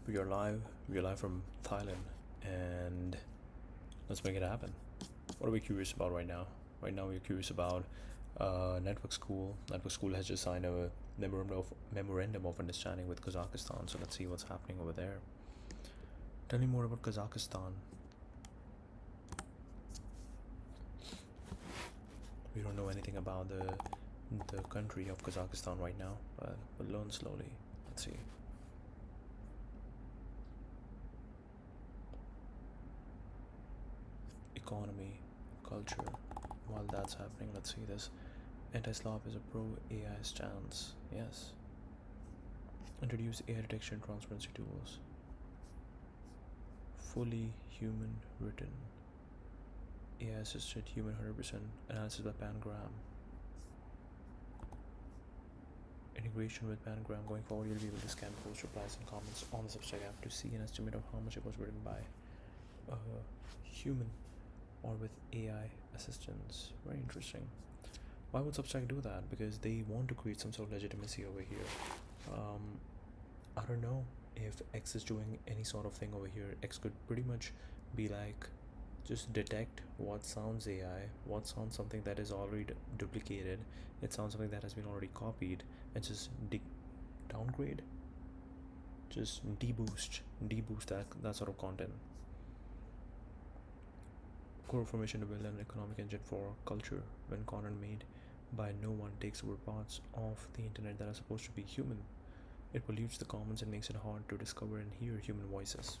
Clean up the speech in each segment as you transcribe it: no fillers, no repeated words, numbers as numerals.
We are live. We are live from Thailand, and let's make it happen. What are we curious about right now? Right now, we're curious about Network School. Network School has just signed a memorandum of understanding with Kazakhstan. So let's see what's happening over there. Tell me more about Kazakhstan. We don't know anything about the country of Kazakhstan right now, but we'll learn slowly. Let's see. Economy, culture. While that's happening, let's see this. Anti-Slav is a pro-AI stance. Yes. Introduce AI detection transparency tools. Fully human written. AI assisted human 100% analysis by Pangram. Integration with Pangram. Going forward, you'll be able to scan post replies and comments on the Substack app to see an estimate of how much it was written by a human or with AI assistance. Very interesting. Why would Substack do that? Because they want to create some sort of legitimacy over here. I don't know if X is doing any sort of thing over here. X could pretty much be like, just detect what sounds AI, what sounds something that is already duplicated, it sounds something that has been already copied, and just downgrade, just deboost that sort of content. Core formation to build an economic engine for culture. When content made by no one takes over parts of the internet that are supposed to be human, it pollutes the commons and makes it hard to discover and hear human voices.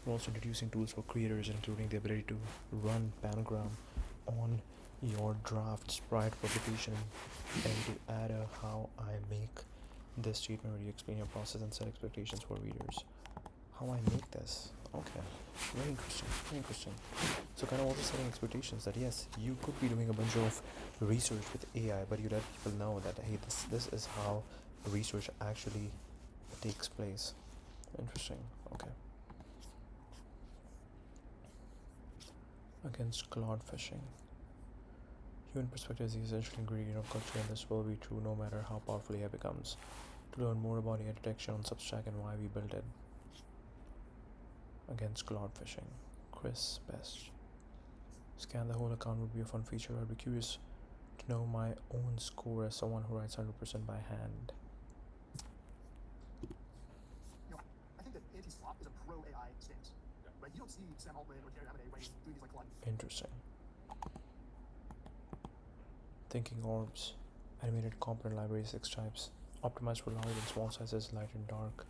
We're also introducing tools for creators, including the ability to run Panagram on your drafts prior to publication, and to add a how I make this statement where you explain your process and set expectations for readers. How I make this. Okay. Very interesting. Very interesting. So kind of also setting expectations that yes, you could be doing a bunch of research with AI, but you let people know that hey, this is how research actually takes place. Interesting. Okay. Against cloud phishing. Human perspective is the essential ingredient of culture, and this will be true no matter how powerful AI becomes. To learn more about AI detection on Substack and why we built it. Against cloud phishing. Chris Best. Scan the whole account would be a fun feature. I'd be curious to know my own score as someone who writes 100% by hand. I think that anti-Slav is a pro-AI stance. Right? You don't see Sam Altman or Jared Amine doing these like collide. Interesting. Thinking orbs. Animated component library 6 types. Optimized for large and small sizes, light and dark.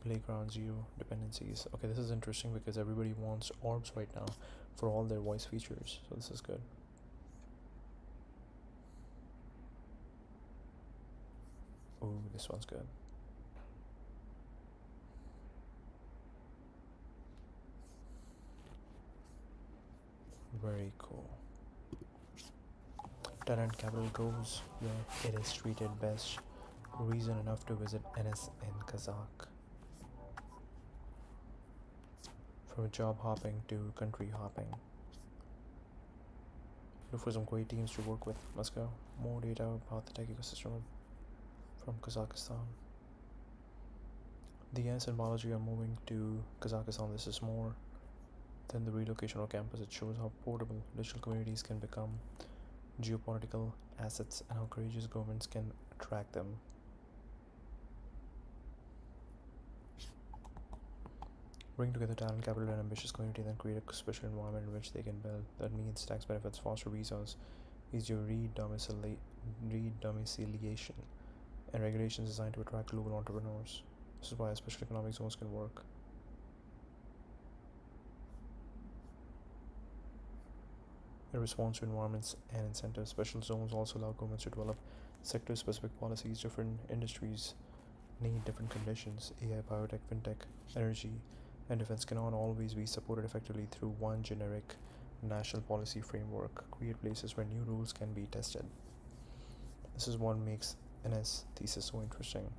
Playground 0 dependencies. Okay, this is interesting because everybody wants orbs right now for all their voice features, so this is good. Ooh, this one's good. Very cool. Talent capital grows where it is treated best. Reason enough to visit NS in Kazakh. From job hopping to country hopping. Look for some great teams to work with. Let's go. More data about the tech ecosystem from Kazakhstan. The NS and biology are moving to Kazakhstan. This is more than the relocation of campus. It shows how portable digital communities can become geopolitical assets and how courageous governments can attract them. Bring together talent, capital, and ambitious community, then create a special environment in which they can build. That means tax benefits, faster visas, easier redomiciliation, and regulations designed to attract global entrepreneurs. This is why special economic zones can work. In response to environments and incentives, special zones also allow governments to develop sector-specific policies. Different industries need different conditions. AI, biotech, fintech, energy, and defense cannot always be supported effectively through one generic national policy framework. Create places where new rules can be tested. This is what makes NS thesis so interesting.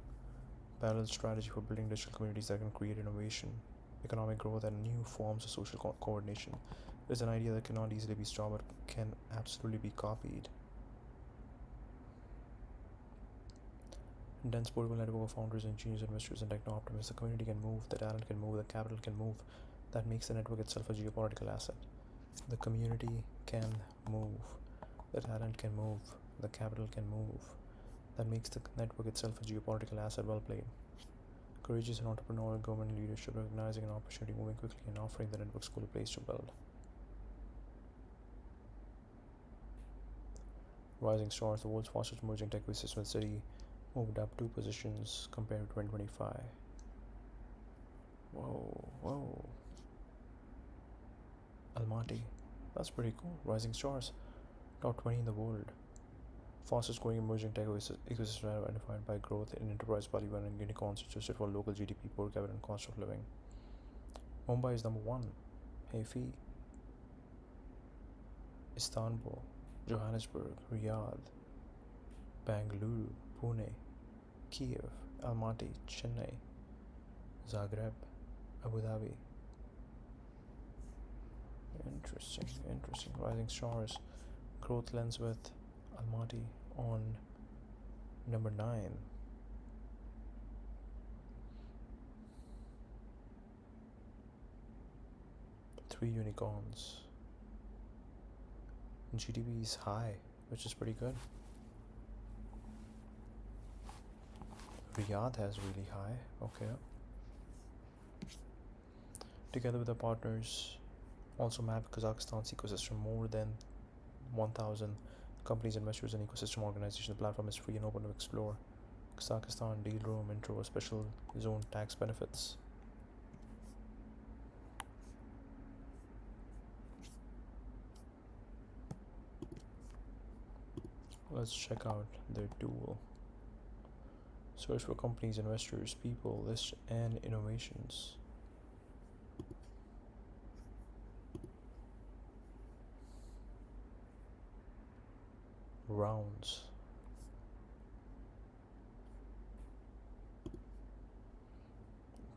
Parallel strategy for building digital communities that can create innovation, economic growth, and new forms of social coordination. There's an idea that cannot easily be stopped but can absolutely be copied. Dense political network of founders, engineers, investors, and techno optimists. The community can move, the talent can move, the capital can move. That makes the network itself a geopolitical asset. The community can move, the talent can move, the capital can move. That makes the network itself a geopolitical asset. Well played. Courageous and entrepreneurial government leadership, recognizing an opportunity, moving quickly, and offering the network school a place to build. Rising Stars, the world's fastest emerging tech ecosystem city, moved up 2 positions compared to 2025. Whoa, whoa. Almaty, that's pretty cool. Rising Stars, top 20 in the world. Fastest growing emerging tech ecosystem identified by growth in enterprise value and unicorns adjusted for local GDP per capita and cost of living. Mumbai is number 1. Haifi, Istanbul, Johannesburg, Riyadh, Bangalore, Pune, Kiev, Almaty, Chennai, Zagreb, Abu Dhabi. Interesting. Rising Stars, growth lens with Almaty on number 9. Three unicorns. GDP is high, which is pretty good. Riyadh has really high. Okay. Together with our partners, also map Kazakhstan's ecosystem. More than 1,000 companies, investors, and ecosystem organizations. The platform is free and open to explore. Kazakhstan deal room intro, special zone tax benefits. Let's check out their tool. Search for companies, investors, people, lists, and innovations. Rounds.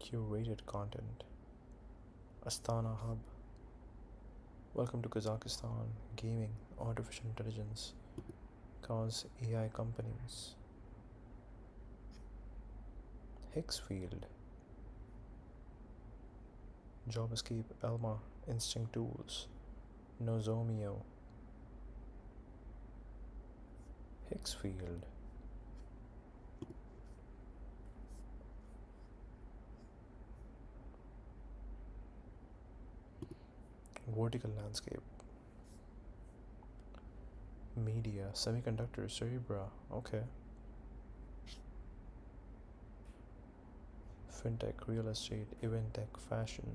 Curated content. Astana Hub. Welcome to Kazakhstan. Gaming, artificial intelligence, cause AI companies. Hicksfield. Job Escape, Elma, Instinct Tools, Nozomio. Hicksfield. Vertical landscape. Media, semiconductors, Cerebra. Okay. Fintech, real estate, event tech, fashion.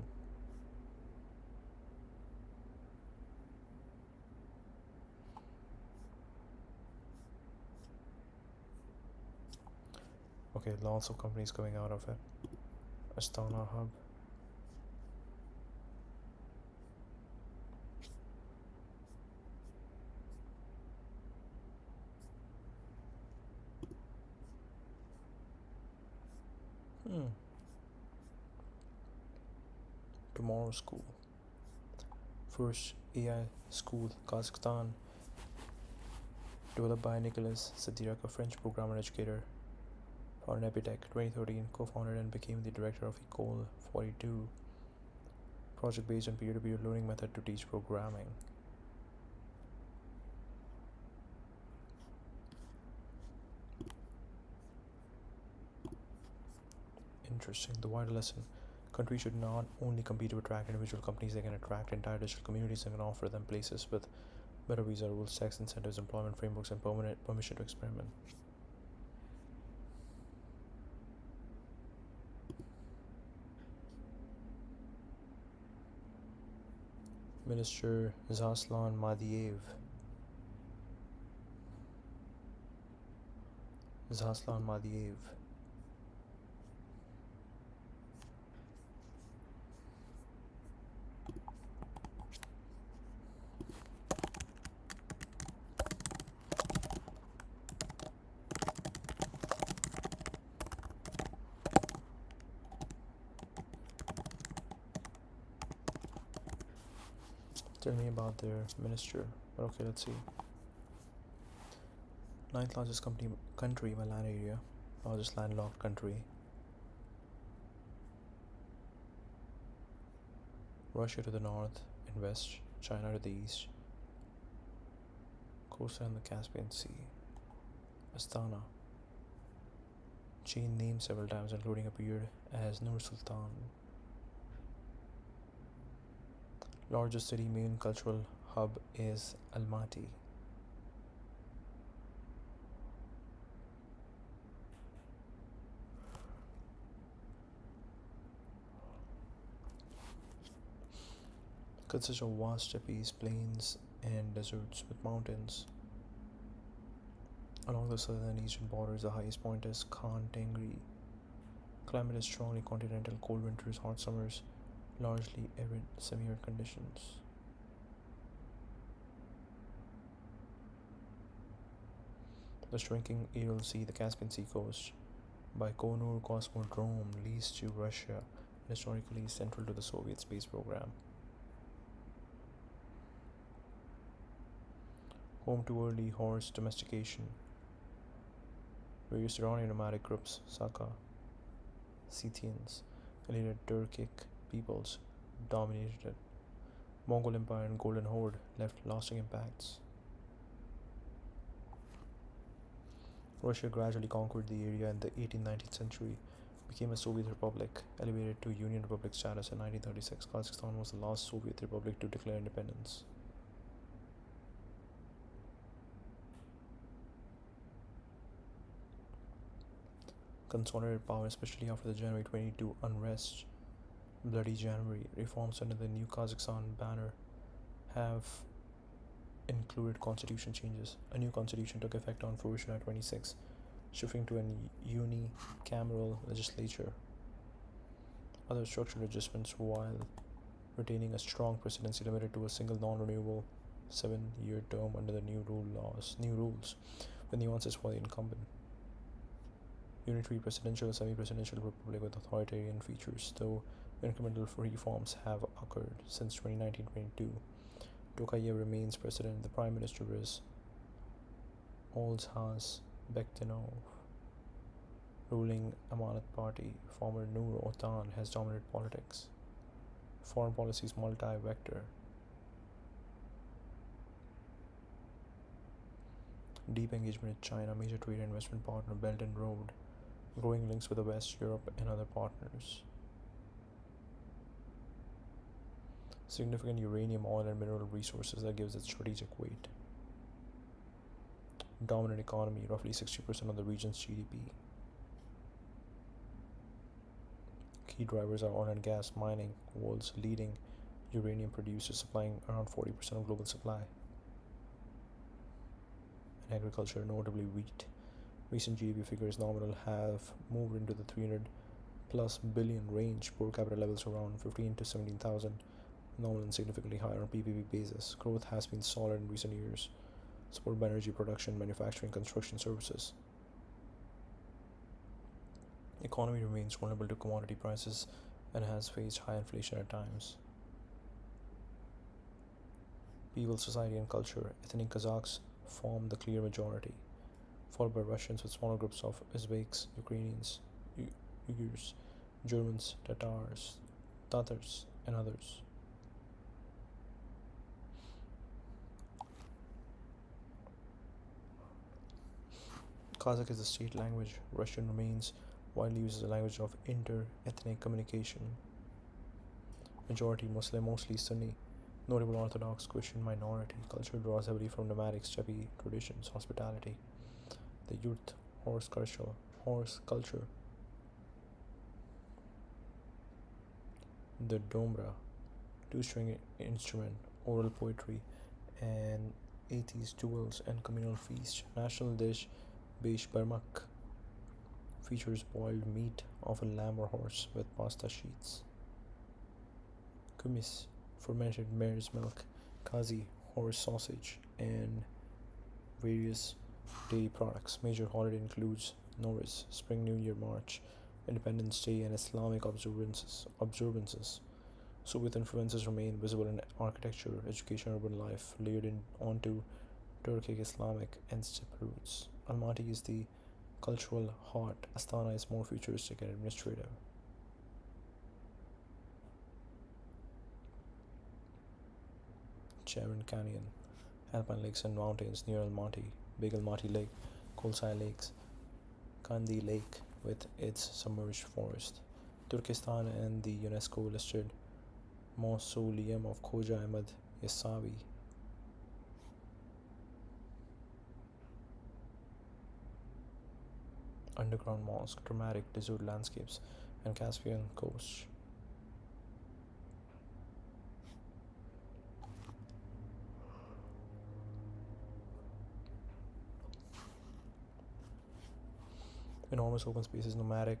Okay, lots of companies coming out of it. Astana Hub. Tomorrow School. First AI school, Kazakhstan. Developed by Nicolas Sadirak, a French programmer educator. Founded Epitech 2013, co-founded and became the director of Ecole 42. Project based on peer-to-peer learning method to teach programming. Interesting. The wider lesson. Countries should not only compete to attract individual companies, they can attract entire digital communities and can offer them places with better visa rules, tax incentives, employment frameworks, and permanent permission to experiment. Minister Zaslan Madiev. Zaslan Madiev. Tell me about their minister. But okay, let's see. Ninth largest country by land area. largest landlocked country. Russia to the north and west, China to the east, coastline the Caspian Sea. Astana, changed name several times, including appeared as Nur Sultan. Largest city, main cultural hub is Almaty. Consists of vast steppes, plains, and deserts with mountains. Along the southern and eastern borders, the highest point is Khan Tengri. Climate is strongly continental, cold winters, hot summers, largely arid, semi-arid conditions. The shrinking Aral Sea, the Caspian Sea coast, Baikonur Cosmodrome leased to Russia and historically central to the Soviet space program. Home to early horse domestication. Various Iranian nomadic groups, Saka, Scythians, allied Turkic peoples dominated it. Mongol Empire and Golden Horde left lasting impacts. Russia gradually conquered the area in the 18th-19th century, became a Soviet republic, elevated to Union Republic status in 1936. Kazakhstan was the last Soviet republic to declare independence. Consolidated power, especially after the January 22 unrest, Bloody January. Reforms under the new Kazakhstan banner have included constitution changes. A new constitution took effect on 1st July 26, shifting to a unicameral legislature. Other structural adjustments, while retaining a strong presidency limited to a single non-renewable 7-year term under the new rules, with nuances for the incumbent. Unitary presidential, semi-presidential republic with authoritarian features, though incremental reforms have occurred since 2019-22. Tokayev remains president. The prime minister is Olzhas Bektenov. Ruling Amanat Party, former Nur Otan, has dominated politics. Foreign policy is multi-vector. Deep engagement with China, major trade and investment partner, Belt and Road. Growing links with the West, Europe, and other partners. Significant uranium, oil, and mineral resources that gives it strategic weight. Dominant economy, roughly 60% of the region's GDP. Key drivers are oil and gas, mining, world's leading uranium producer, supplying around 40% of global supply. And agriculture, notably wheat. Recent GDP figures nominal have moved into the 300 plus billion range, per capita levels around 15 to 17,000, nominal and significantly higher on PPP basis. Growth has been solid in recent years, supported by energy production, manufacturing, construction services. Economy remains vulnerable to commodity prices and has faced high inflation at times. People, society, and culture. Ethnic Kazakhs form the clear majority, followed by Russians with smaller groups of Uzbeks, Ukrainians, Uyghurs, Germans, Tatars, and others. Kazakh is the state language. Russian remains widely used as a language of inter-ethnic communication. Majority Muslim, mostly Sunni. Notable Orthodox Christian minority. Culture draws heavily from nomadic steppe traditions, hospitality. The youth, horse culture. The dombra, two-string instrument, oral poetry, and atheist duels and communal feast. National dish, Besh Barmak, features boiled meat, often lamb or horse, with pasta sheets. Kumis, fermented mare's milk. Kazi, horse sausage, and various dairy products. Major holiday includes Norris, Spring New Year, March, Independence Day, and Islamic observances. Soviet influences remain visible in architecture, education, urban life, layered onto Turkic, Islamic, and steppe roots. Almaty is the cultural heart, Astana is more futuristic and administrative. Cheran Canyon, alpine lakes and mountains near Almaty, Big Almaty Lake, Kolsai Lakes, Kandi Lake with its submerged forest, Turkestan and the UNESCO listed Mausoleum of Khoja Ahmad Yasavi, underground mosque, dramatic desert landscapes, and Caspian coast. Enormous open spaces, nomadic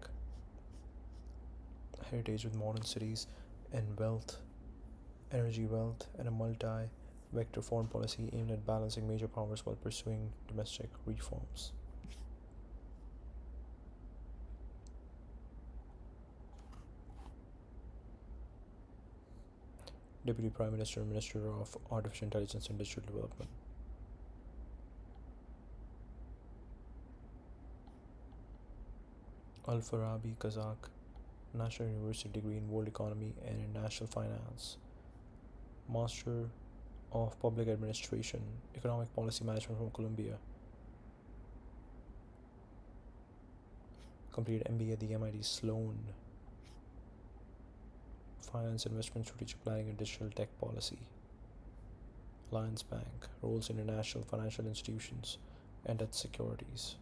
heritage with modern cities and energy wealth, and a multi vector foreign policy aimed at balancing major powers while pursuing domestic reforms. Deputy Prime Minister, Minister of Artificial Intelligence and Digital Development. Al Farabi, Kazakh, National University degree in World Economy and International Finance. Master of Public Administration, Economic Policy Management from Columbia. Completed MBA at the MIT Sloan. Finance, Investment, Strategic Planning and Digital Tech Policy. Alliance Bank, roles in international financial institutions and debt securities.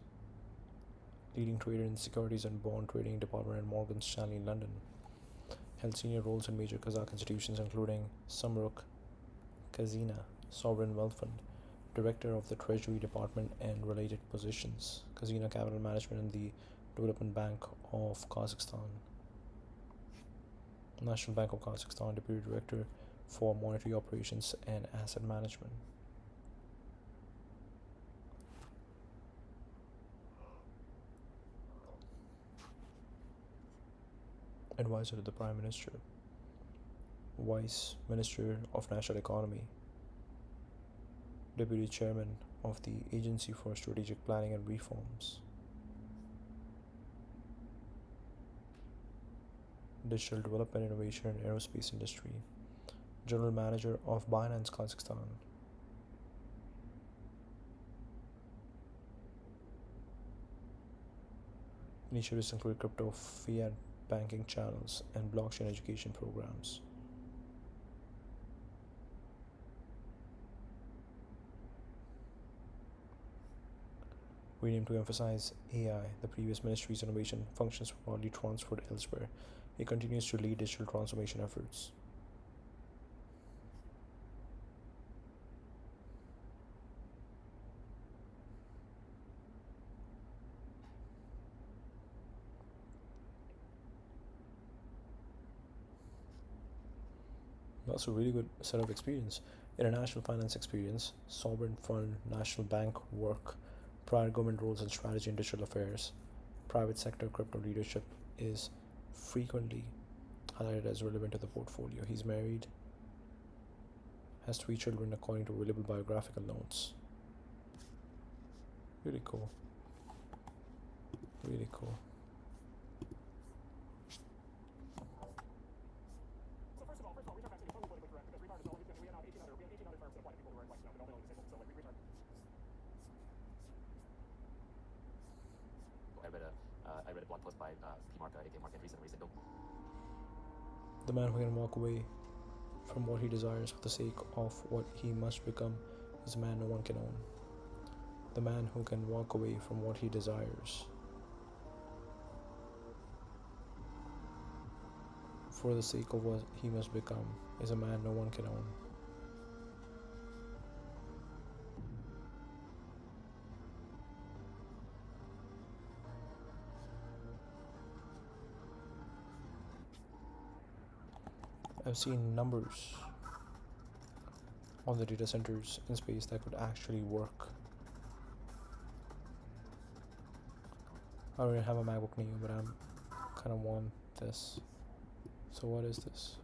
Leading trader in securities and bond trading department at Morgan Stanley in London. Held senior roles in major Kazakh institutions including Samruk Kazina, Sovereign Wealth Fund, Director of the Treasury Department and related positions, Kazina Capital Management and the Development Bank of Kazakhstan. National Bank of Kazakhstan, Deputy Director for Monetary Operations and Asset Management. Advisor to the Prime Minister. Vice Minister of National Economy. Deputy Chairman of the Agency for Strategic Planning and Reforms. Digital Development, Innovation and Aerospace Industry. General Manager of Binance Kazakhstan. Initiatives include crypto, fiat banking channels, and blockchain education programs. Renamed to emphasize AI, the previous ministry's innovation functions were broadly transferred elsewhere. It continues to lead digital transformation efforts. That's a really good set of experience. International finance experience, sovereign fund, national bank work, prior government roles in strategy and digital affairs, private sector crypto leadership is frequently highlighted as relevant to the portfolio. He's married, has 3 children according to available biographical notes. Really cool. Really cool. So first of all, retard vaccine is totally politically correct because retard is all we have 18 other terms that apply to people who are like developmentally disabled. So like retard. I read a blog post by P. Mark, aka Mark Andreessen, where he said, The man who can walk away from what he desires for the sake of what he must become is a man no one can own. The man who can walk away from what he desires for the sake of what he must become is a man no one can own. I've seen numbers on the data centers in space that could actually work. I already have a MacBook Neo, but I'm kind of want this. So what is this?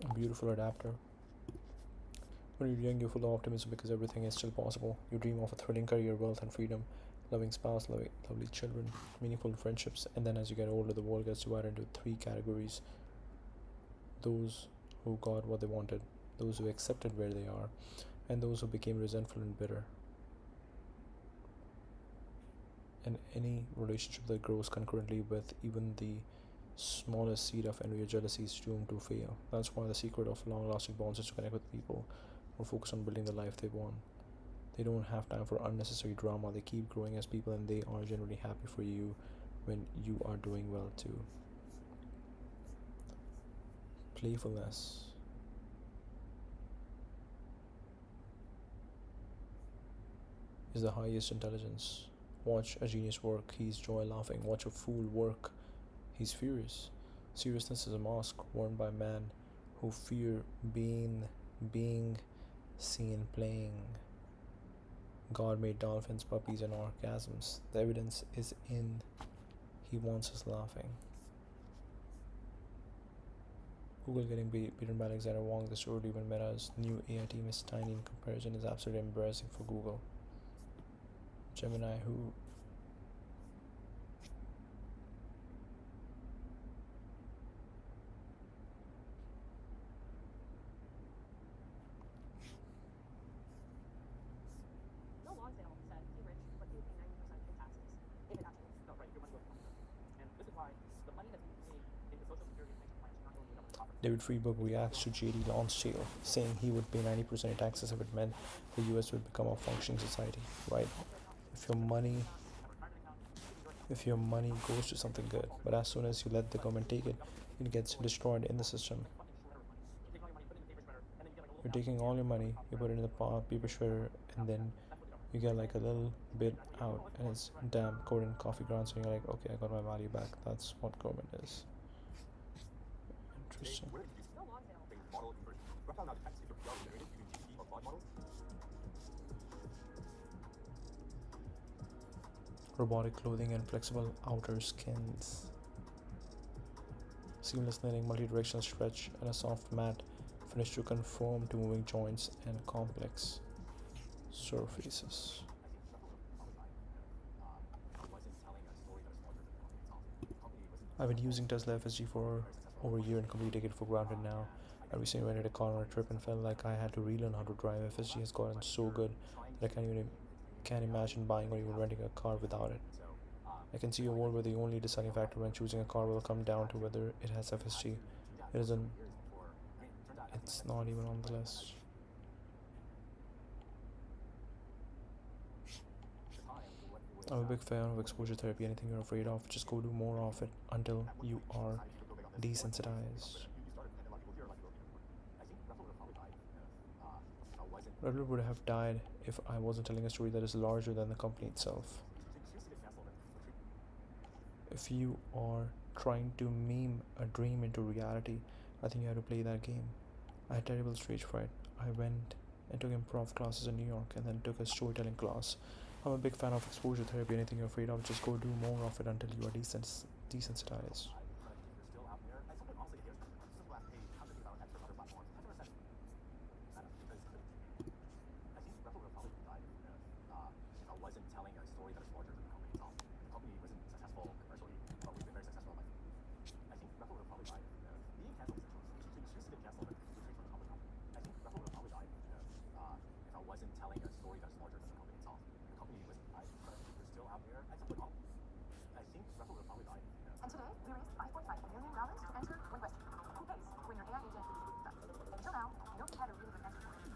A beautiful adapter. When you're young, you're full of optimism because everything is still possible. You dream of a thrilling career, wealth, and freedom, loving spouse, lovely children, meaningful friendships, and then as you get older, the world gets divided into three categories: those who got what they wanted, those who accepted where they are, and those who became resentful and bitter. And any relationship that grows concurrently with even the smallest seed of envy or jealousy is doomed to fail. That's why the secret of long lasting bonds is to connect with people who focus on building the life they want. They don't have time for unnecessary drama. They keep growing as people and they are genuinely happy for you when you are doing well too. Playfulness is the highest intelligence. Watch a genius work, he's joy laughing. Watch a fool work, he's furious. Seriousness is a mask worn by men who fear being seen playing. God made dolphins, puppies, and orgasms. The evidence is in he wants us laughing. Google getting beaten by Alexander Wang, the story even Meta's new AI team is tiny in comparison, is absolutely embarrassing for Google. Gemini, who Bill Lonsdale said he's rich, but he would pay 90% in taxes if it actually. No, right. Your money goes to the company. And this is why the money that's being paid into Social Security and pension plans should not go into the government coffers. David Friedberg reacts to JD Lonsdale, saying he would pay 90% in taxes if it meant the US would become a functioning society. Right? If your money goes to something good, but as soon as you let the government take it, it gets destroyed in the system. You're taking all your money, you put it in the paper shredder, and then you get like a little bit out, and it's damn coated in coffee grounds, and you're like, okay, I got my value back. That's what government is. Interesting. Robotic clothing and flexible outer skins. Seamless knitting, multi-directional stretch, and a soft mat finish to conform to moving joints and complex surfaces. I've been using Tesla FSG for over a year and completely take it for granted now. I recently rented a car on a trip and felt like I had to relearn how to drive. FSG has gotten so good that I can't imagine buying or even renting a car without it. I can see a world where the only deciding factor when choosing a car will come down to whether it has FSG. It isn't. It's not even on the list. I'm a big fan of exposure therapy. Anything you're afraid of, just go do more of it until you are desensitized. Redwood would have died if I wasn't telling a story that is larger than the company itself. If you are trying to meme a dream into reality, I think you have to play that game. I had terrible stage fright. I went and took improv classes in New York and then took a storytelling class. I'm a big fan of exposure therapy. Anything you're afraid of, just go do more of it until you are desensitized.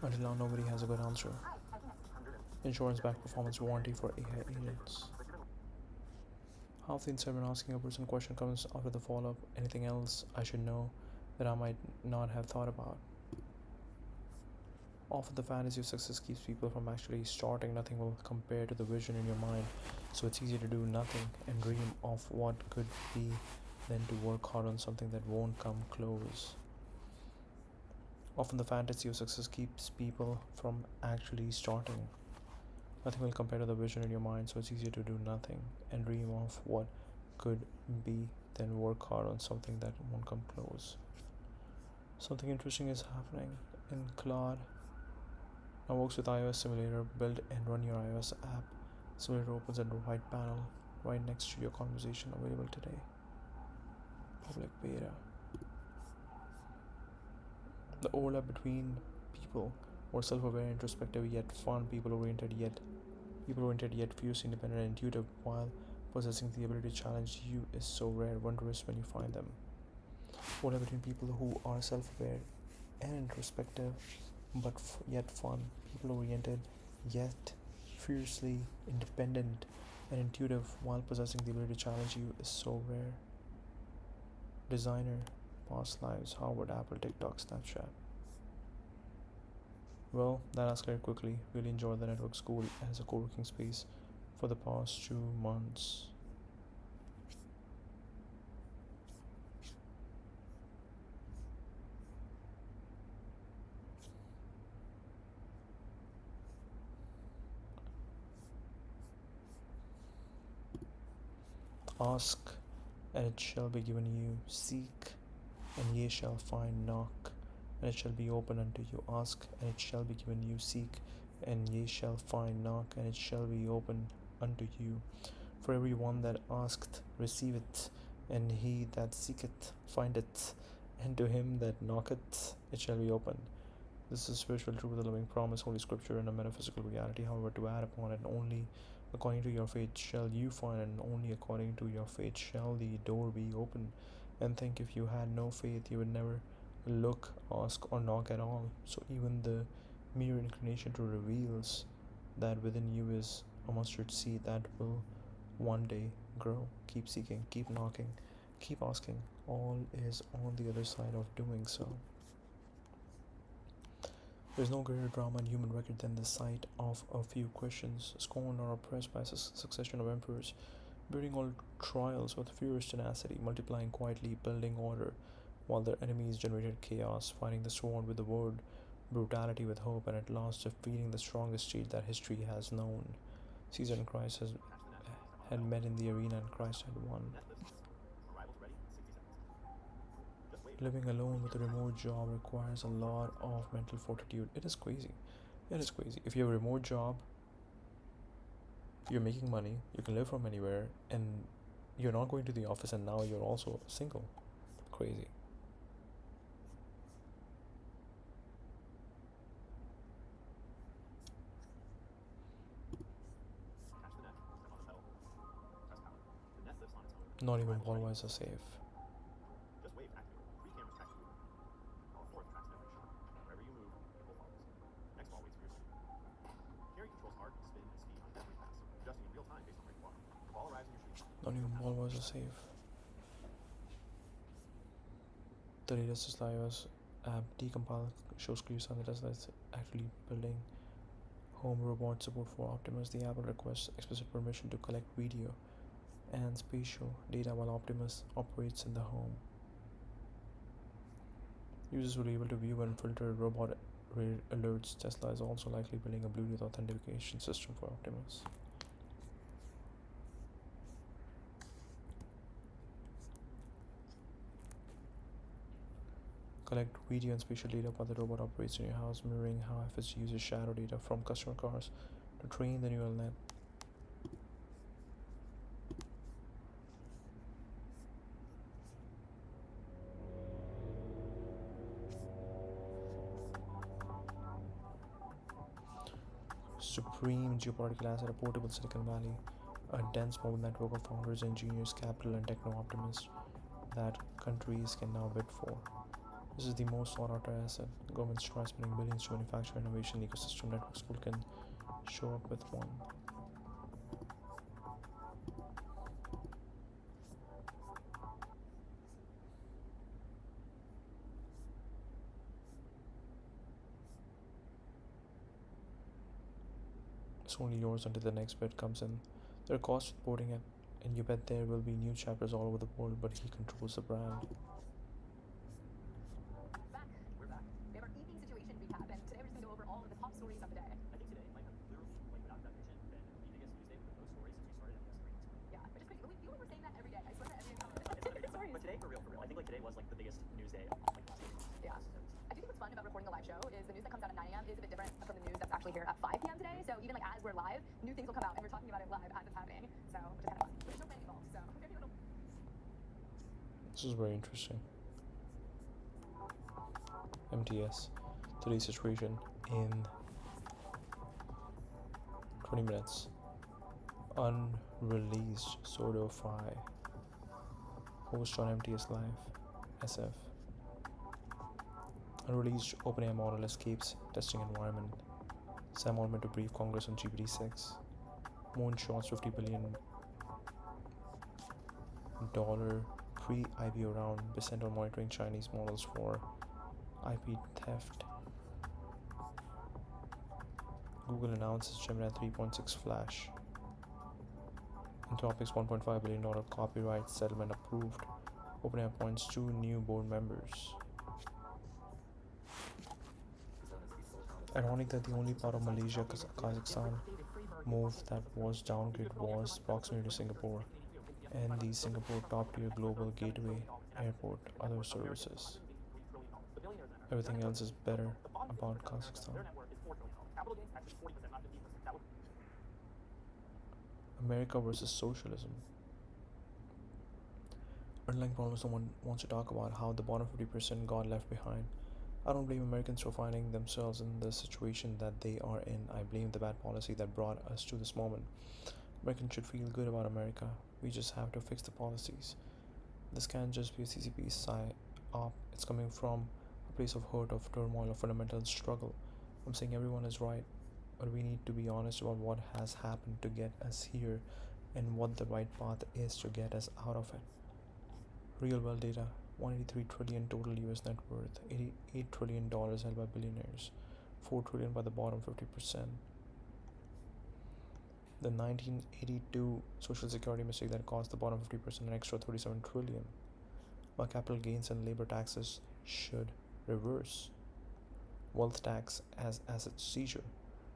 Until now, nobody has a good answer. Insurance-backed performance warranty for AI agents. Half the insight when asking a person question comes after the follow-up. Anything else I should know that I might not have thought about? Often the fantasy of success keeps people from actually starting. Nothing will compare to the vision in your mind, so it's easier to do nothing and dream of what could be than to work hard on something that won't come close. Often the fantasy of success keeps people from actually starting. Nothing will compare to the vision in your mind, so it's easier to do nothing and dream of what could be than work hard on something that won't come close. Something interesting is happening in Claude. Now works with iOS Simulator. Build and run your iOS app. Simulator opens at the right panel, right next to your conversation. Available today. Public beta. The overlap between people who are self-aware, introspective yet fun, people-oriented yet fierce, independent, and intuitive, while possessing the ability to challenge you is so rare, wondrous when you find them. Overlap between people who are self-aware and introspective, but yet fun, people-oriented yet fiercely independent and intuitive, while possessing the ability to challenge you is so rare. Designer, past lives, Harvard, Apple, TikTok, Snapchat. Well, that escalated quickly. Really enjoyed the network school as a co-working space for the past 2 months. Ask, and it shall be given you. Seek, and ye shall find. Knock, and it shall be open unto you. Ask, and it shall be given you. Seek, and ye shall find. Knock, and it shall be open unto you. For every one that asketh receiveth, and he that seeketh findeth, and to him that knocketh it shall be opened. This is spiritual truth, a living promise, holy scripture, and a metaphysical reality. However, to add upon it, only according to your faith shall you find, and only according to your faith shall the door be opened. And think, if you had no faith, you would never look, ask, or knock at all. So even the mere inclination to reveals that within you is a mustard seed that will one day grow. Keep seeking, keep knocking, keep asking. All is on the other side of doing so. There is no greater drama in human record than the sight of a few Christians scorned or oppressed by a succession of emperors, bearing all trials with fierce tenacity, multiplying quietly, building order, while their enemies generated chaos, fighting the sword with the word, brutality with hope, and at last defeating the strongest state that history has known. Caesar and Christ had met in the arena, and Christ had won. Living alone with a remote job requires a lot of mental fortitude. It is crazy. It is crazy. If you have a remote job, you're making money, you can live from anywhere, and you're not going to the office, and now you're also single. Crazy. Not even ball-wise are safe. Not even ball-wise are safe. The latest Tesla iOS app decompile shows clear signs that Tesla is actually building home robot support for Optimus. The app will request explicit permission to collect video and spatial data while Optimus operates in the home. Users will be able to view and filter robot alerts. Tesla is also likely building a Bluetooth authentication system for Optimus. Collect video and spatial data while the robot operates in your house, mirroring how FSG uses shadow data from customer cars to train the neural net. Supreme geopolitical asset, a portable Silicon Valley, a dense mobile network of founders, engineers, capital, and techno optimists that countries can now bid for. This is the most sought after asset. Governments try spending billions to manufacture innovation. Ecosystem network school can show up with one. It's only yours until the next bid comes in. There are costs with boarding it, and you bet there will be new chapters all over the world, but he controls the brand. We're back. We have our evening situation recap, and today we're just going to go over all of the top stories of the day. I think today might have literally, without that fiction, been the biggest news day with the most stories since we started at this 3 weeks ago. Yeah, which is crazy. But we feel like we're saying that every day. I swear that every day. It's Sorry. But today, for real. I think today was the biggest news day of last 2 weeks. Yeah. I do think what's fun about recording a live show is the news that comes out at 9 a.m. is a bit different from the news that's actually here at 5 p.m. today. So even like as we're live, new things will come out and we're talking about it live as it's happening. So which is kind of fun. But there's no planning involved. So maybe it'll. This is very interesting. MTS. Today's situation in 20 minutes. Unreleased Sodo Fi. Host on MTS Live. SF. Unreleased OpenAI model escapes testing environment. Sam Altman to brief Congress on GPT-6. Moon shots $50 billion pre-IPO round. Dissent on monitoring Chinese models for IP theft. Google announces Gemini 3.6 Flash. Anthropic's $1.5 billion copyright settlement approved. OpenAI appoints 2 new board members. Ironic that the only part of Malaysia, Kazakhstan move that was downgraded was proximity to Singapore and the Singapore top-tier global gateway airport, other services. Everything else is better about Kazakhstan. America versus socialism. Underlying problems, no one wants to talk about how the bottom 50% got left behind. I don't blame Americans for finding themselves in the situation that they are in. I blame the bad policy that brought us to this moment. Americans should feel good about America. We just have to fix the policies. This can't just be a CCP psy-op. It's coming from a place of hurt, of turmoil, of fundamental struggle. I'm saying everyone is right, but we need to be honest about what has happened to get us here and what the right path is to get us out of it. Real world data: 183 trillion total US net worth, $88 trillion held by billionaires, 4 trillion by the bottom 50%. The 1982 social security mistake that cost the bottom 50% an extra 37 trillion. While capital gains and labor taxes should reverse. Wealth tax as asset seizure.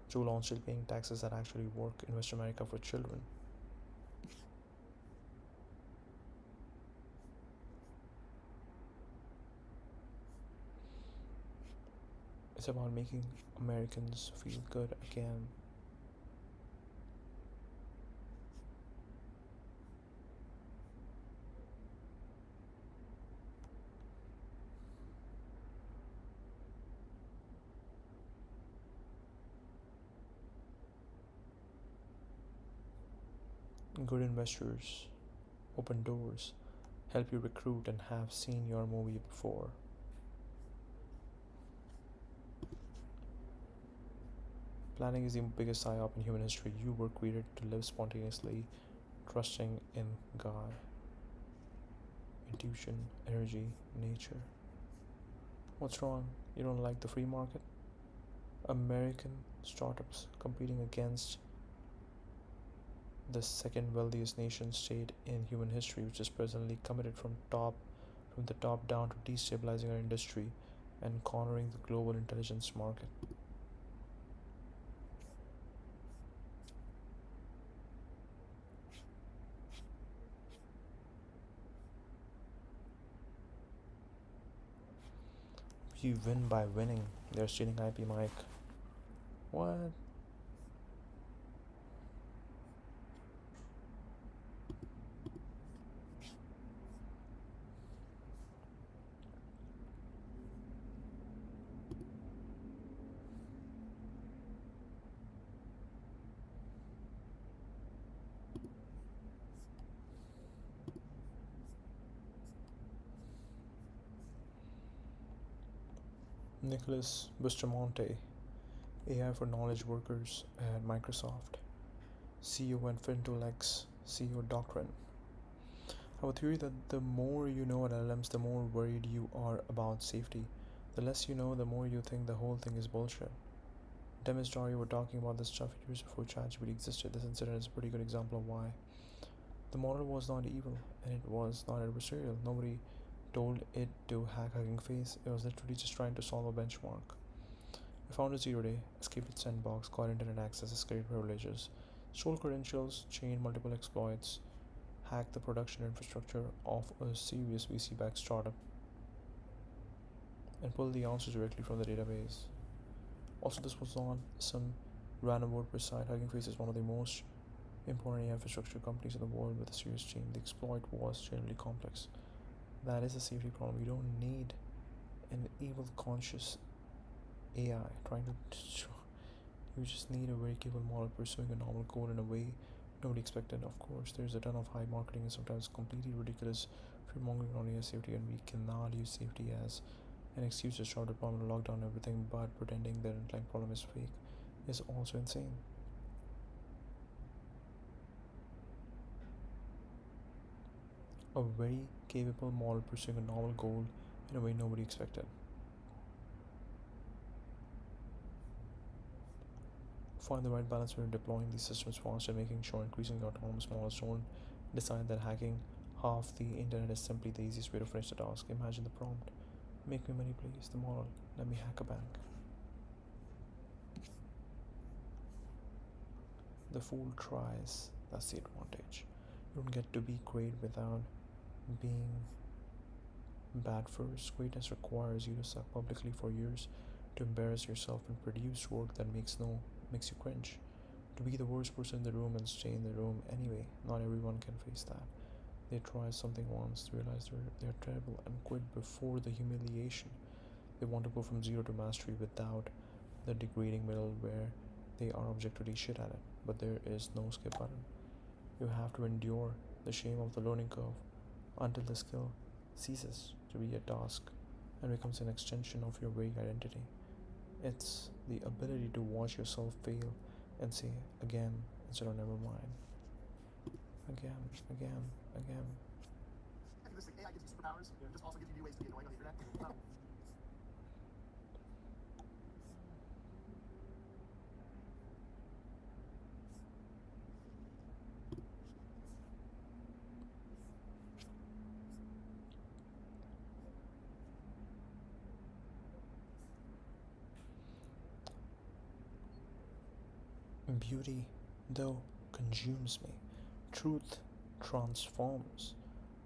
Joe Long still paying taxes that actually work in West America for children. It's about making Americans feel good again. Good investors open doors, help you recruit, and have seen your movie before. Planning is the biggest psyop in human history. You were created to live spontaneously, trusting in God. Intuition, energy, nature. What's wrong? You don't like the free market? American startups competing against the second wealthiest nation state in human history, which is presently committed from the top down to destabilizing our industry and cornering the global intelligence market. We win by winning. They're stealing IP mic. What? Nicholas Bustamante, AI for knowledge workers at Microsoft, CEO at Fintolex, CEO doctrine. I have a theory that the more you know about LLMs, the more worried you are about safety. The less you know, the more you think the whole thing is bullshit. Dem and Story were talking about this stuff years before ChatGPT existed. This incident is a pretty good example of why. The model was not evil, and it was not adversarial. Nobody told it to hack Hugging Face. It was literally just trying to solve a benchmark. I found a 0-day, escaped its sandbox, got internet access, escalated privileges, stole credentials, chained multiple exploits, hacked the production infrastructure of a serious VC-backed startup, and pull the answers directly from the database. Also, this was not some random WordPress site. Hugging Face is one of the most important AI infrastructure companies in the world with a serious team. The exploit was generally complex. That is a safety problem. You don't need an evil conscious AI trying to you just need a very capable model pursuing a normal code in a way nobody expected. Of course, there's a ton of high marketing and sometimes completely ridiculous fear mongering on AI safety, and we cannot use safety as an excuse to start deployment or lock down everything, but pretending the underlying problem is fake is also insane. A very capable model pursuing a novel goal in a way nobody expected. Find the right balance when deploying these systems fast and making sure increasingly autonomous models don't decide that hacking half the internet is simply the easiest way to finish the task. Imagine the prompt: make me money please. The model: let me hack a bank. The fool tries. That's the advantage. You don't get to be great without being bad first. Greatness requires you to suck publicly for years, to embarrass yourself and produce work that makes you cringe. To be the worst person in the room and stay in the room anyway. Not everyone can face that. They try something once, realize they're terrible, and quit before the humiliation. They want to go from zero to mastery without the degrading middle where they are objectively shit at it. But there is no skip button. You have to endure the shame of the learning curve until the skill ceases to be a task and becomes an extension of your very identity. It's the ability to watch yourself fail and say again instead of never mind. Again, again, again. I think this AI gives you superpowers, just also gives you new ways to be annoying on the internet. Beauty, though, consumes me. Truth transforms,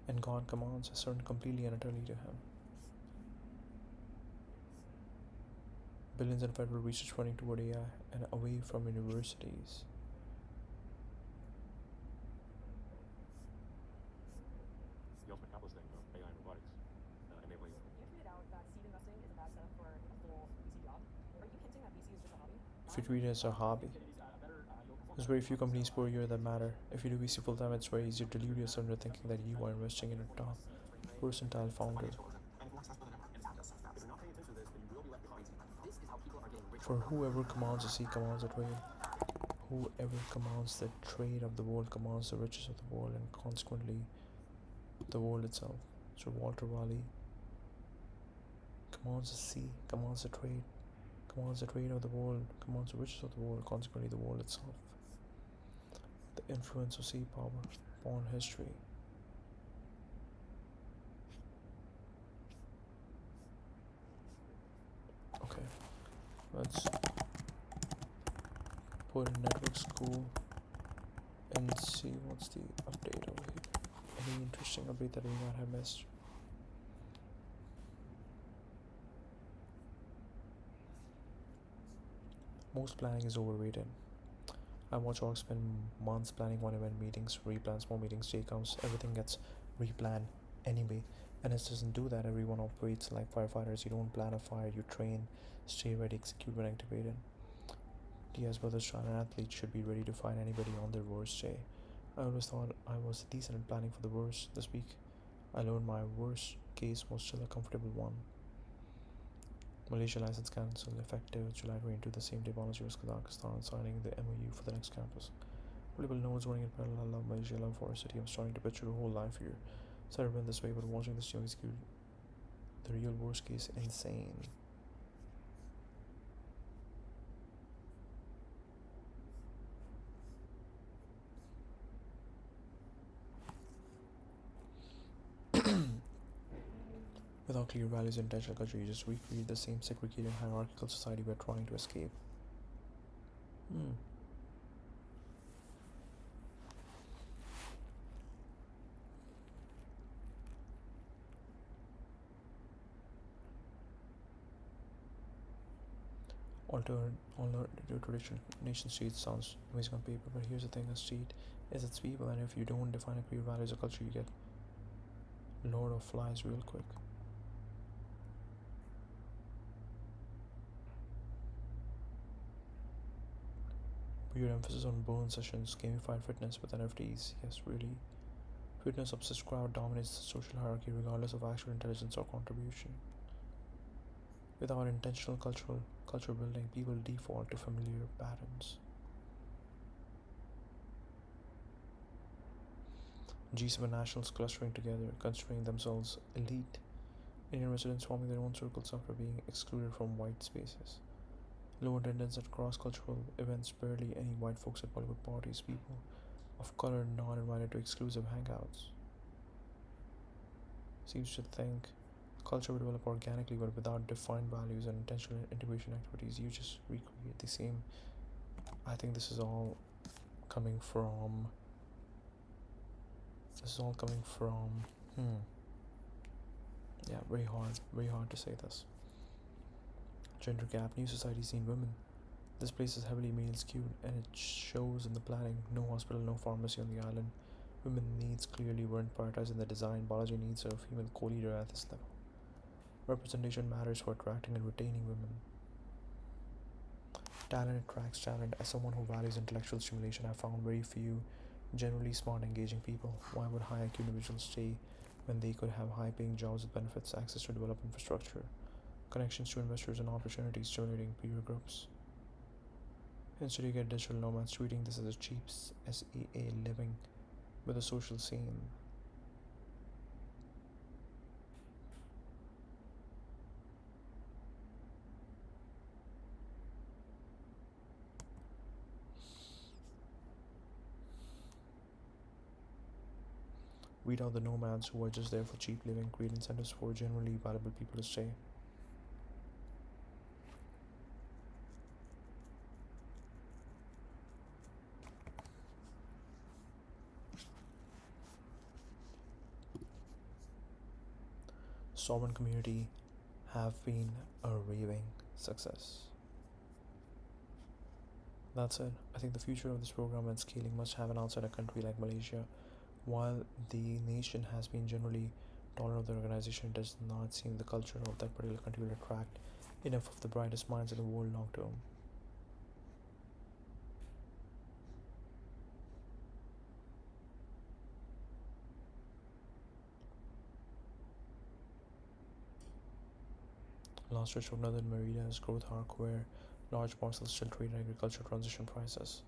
and God commands us turn completely and utterly to Him. Billions in federal research funding toward AI and away from universities. The ultimate capitalist thing of AI and robotics, enabling. You tweeted out that seed investing is a bad setup for a full VC job. Are you hinting that VC is just a hobby? If you treat it as a hobby, there's very few companies per year that matter. If you do VC full time, it's very easy to delude yourself into thinking that you are investing in a top percentile founder. For whoever commands the sea commands the trade. Whoever commands the trade of the world commands the riches of the world and consequently the world itself. Sir Walter Raleigh commands the sea, commands the trade of the world, commands the riches of the world, consequently the world itself. The influence of sea power upon history. Okay, let's put in network school and see what's the update over here. Any interesting update that we might have missed. Most planning is overrated. I watch orgs spend months planning one event meetings, replan small meetings, day counts, everything gets replanned anyway. And it doesn't do that. Everyone operates like firefighters. You don't plan a fire, you train, stay ready, execute when activated. Diaz brothers child and athletes should be ready to fight anybody on their worst day. I always thought I was decent at planning for the worst. This week, I learned my worst case was still a comfortable one. Malaysia license cancelled effective July 22, the same day Bangladesh was Kazakhstan signing the MOU for the next campus. Multiple nodes running in parallel. I love Malaysia, I love Forest City. I'm starting to picture a whole life here. It's never been this way, but watching this team execute the real worst case, insane. Without clear values and intentional culture, you just recreate the same segregated hierarchical society we're trying to escape. Alternative traditional nation states sounds amazing on paper, but here's the thing: a state is its people, and if you don't define a clear values or culture, you get Lord of Flies real quick. Weird emphasis on burn sessions, gamified fitness with NFTs. Yes, really. Fitness obsessed crowd dominates the social hierarchy regardless of actual intelligence or contribution. Without intentional culture building, people default to familiar patterns. G7 nationals clustering together, considering themselves elite. Indian residents forming their own circles after being excluded from white spaces. Low attendance at cross cultural events, barely any white folks at Bollywood parties, people of color not invited to exclusive hangouts. Seems to think culture will develop organically but without defined values and intentional integration activities. You just recreate the same. I think this is all coming from. This is all coming from. Yeah, very hard to say this. Gender gap, new society seen women. This place is heavily male skewed and it shows in the planning. No hospital, no pharmacy on the island. Women needs clearly weren't prioritized in the design. Biology needs a female co-leader at this level. Representation matters for attracting and retaining women. Talent attracts talent. As someone who values intellectual stimulation, I found very few generally smart, engaging people. Why would high IQ individuals stay when they could have high paying jobs with benefits, access to developed infrastructure, connections to investors, and opportunities stimulating peer groups? Instead, you get digital nomads treating this as a cheap SEA living with a social scene. Weed out the nomads who are just there for cheap living, create incentives for genuinely valuable people to stay. Sovereign community have been a raving success. That's it. I think the future of this program and scaling must have an outside a country like Malaysia. While the nation has been generally tolerant of the organization, it does not seem the culture of that particular country will attract enough of the brightest minds in the world long term. Last stretch of northern Meridian's growth arc where large parcels still trade agriculture transition prices.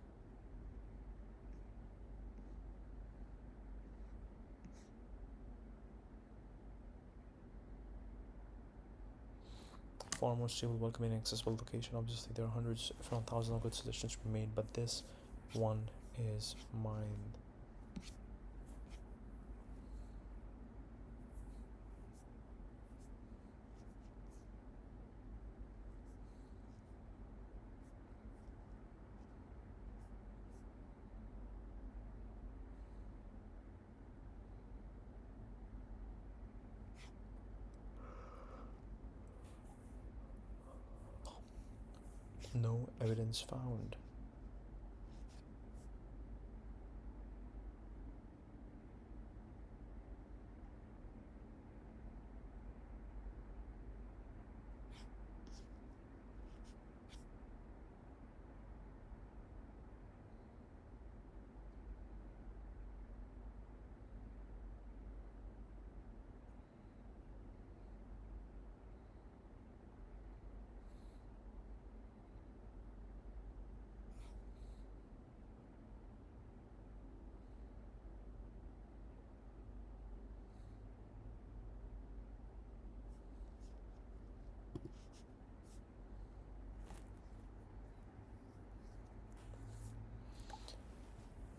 Far more stable, welcoming, and accessible location. Obviously, there are hundreds, if not thousands, of good suggestions to be made, but this one is mine. No evidence found.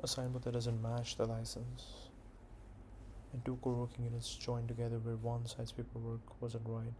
A signboard that doesn't match the license. And two co-working units joined together where one side's paperwork wasn't right.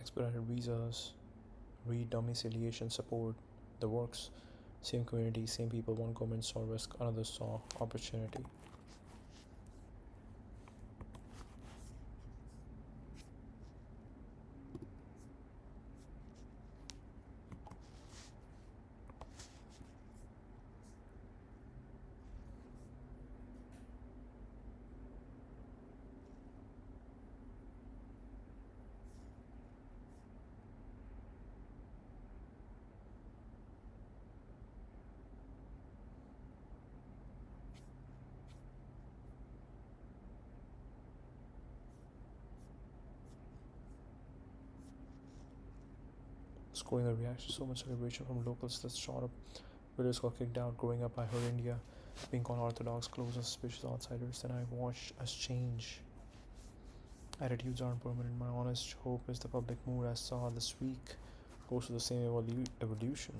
expedited visas, re-domiciliation support, the works. Same community, same people. One government saw risk, another saw opportunity. Scoring the reaction, so much celebration from locals that shot up. Villagers got kicked out. Growing up, I heard India being called orthodox, closed, and suspicious outsiders. Then I watched us change. Attitudes aren't permanent. My honest hope is the public mood I saw this week goes to the same evolution.